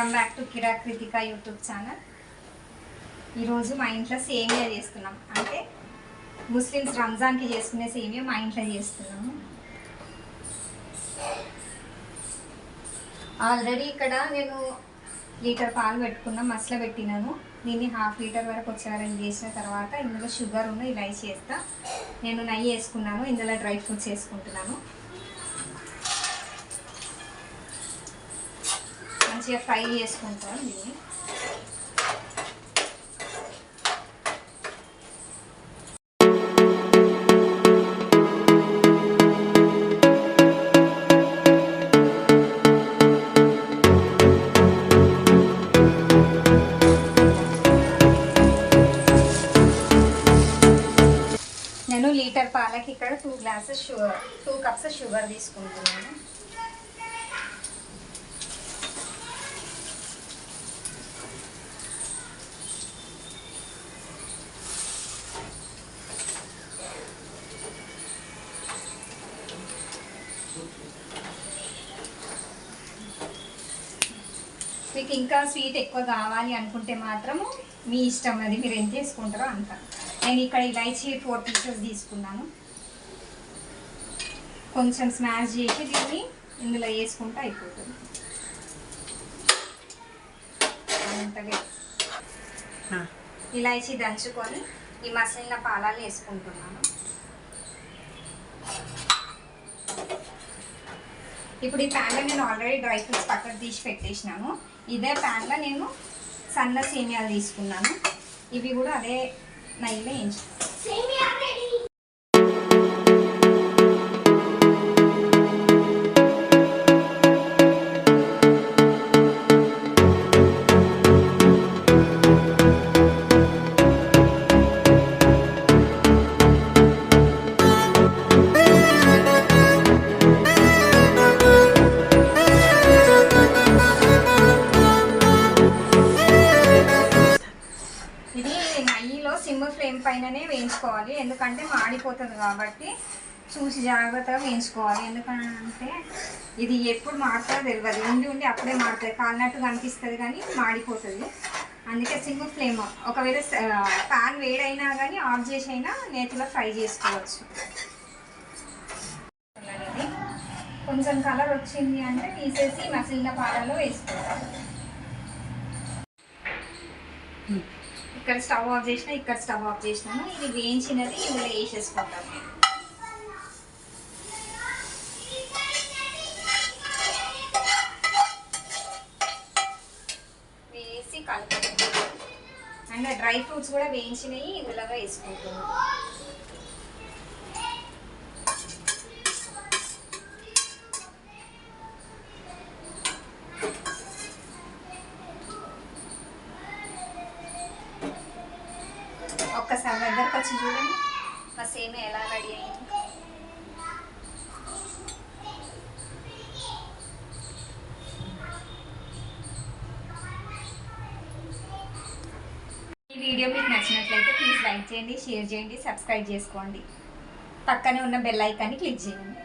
Welcome back to Kira Krittika YouTube channel. ఈరోజు మా ఇంట్లో సేమియా చేస్తున్నాం. అంటే ముస్లిమ్స్ రంజాన్కి చేసుకునే సేమియా మా ఇంట్లో చేస్తున్నాము. ఆల్రెడీ ఇక్కడ నేను లీటర్ పాలు పెట్టుకున్నా, మసల పెట్టినాను. దీన్ని ½ లీటర్ వరకు వచ్చేవారని చేసిన తర్వాత ఇందులో షుగర్ ఉన్న ఇలాచి వేస్తా. నేను నెయ్యి వేసుకున్నాను, ఇందులో డ్రై ఫ్రూట్స్ వేసుకుంటున్నాను. మంచిగా ఫ్రై చేసుకుంటాను దీన్ని. నేను లీటర్ పాలకి ఇక్కడ 2 కప్స్ షుగర్ తీసుకుంటున్నాను. మీకు ఇంకా స్వీట్ ఎక్కువ కావాలి అనుకుంటే మాత్రము మీ ఇష్టం, అది మీరు ఎంత చేసుకుంటారో అంత. నేను ఇక్కడ ఇలాచి 4 పీసెస్ తీసుకున్నాను. కొంచెం స్మాష్ చేసి దీన్ని ఇందులో వేసుకుంటే అయిపోతుంది. అంతగా ఇలాచి దంచుకొని ఈ మసాలా పాలాలు వేసుకుంటున్నాను. ఇప్పుడు ఈ ప్యాన్లో నేను ఆల్రెడీ డ్రై ఫ్రూట్స్ పక్కకు తీసి పెట్టేసినాను. ఇదే ప్యాన్లో నేను సన్న సేమియాలు తీసుకున్నాను. ఇవి కూడా అదే నెయ్యిలో వేయించుతాను. సిమ్ ఫ్లేమ్ పైననే వేయించుకోవాలి, ఎందుకంటే మాడిపోతుంది కాబట్టి చూసి జాగ్రత్తగా వేయించుకోవాలి. ఎందుకంటే ఇది ఎప్పుడు మాడుతుందో తెలియదు, ఉండి అప్పుడే మాడుతుంది, కాలినట్టు కనిపిస్తుంది కానీ మాడిపోతుంది. అందుకే సిమ్ ఫ్లేమ్. ఒకవేళ ప్యాన్ వేడైనా కానీ ఆఫ్ చేసి అయినా నేతిలో ఫ్రై చేసుకోవచ్చు. కొంచెం కలర్ వచ్చింది అంటే తీసేసి మసాలా పాలలో వేసుకోవాలి. ఇక్కడ స్టవ్ ఆఫ్ చేసిన, ఇక్కడ స్టవ్ ఆఫ్ చేసినాను. ఇది వేయించినది ఇందులో వేసేసుకుంటాము. వేసి కలుపుకుంటాము. అండ్ డ్రై ఫ్రూట్స్ కూడా వేయించినవి ఇందులో వేసుకుంటాము. ఒక్కసారి దగ్గరకు వచ్చి చూడండి మా సేమియా ఎలా రెడీ అయింది. ఈ వీడియో మీకు నచ్చినట్లయితే ప్లీజ్ లైక్ చేయండి, షేర్ చేయండి, సబ్స్క్రైబ్ చేసుకోండి. పక్కనే ఉన్న బెల్ ఐకాన్ని క్లిక్ చేయండి.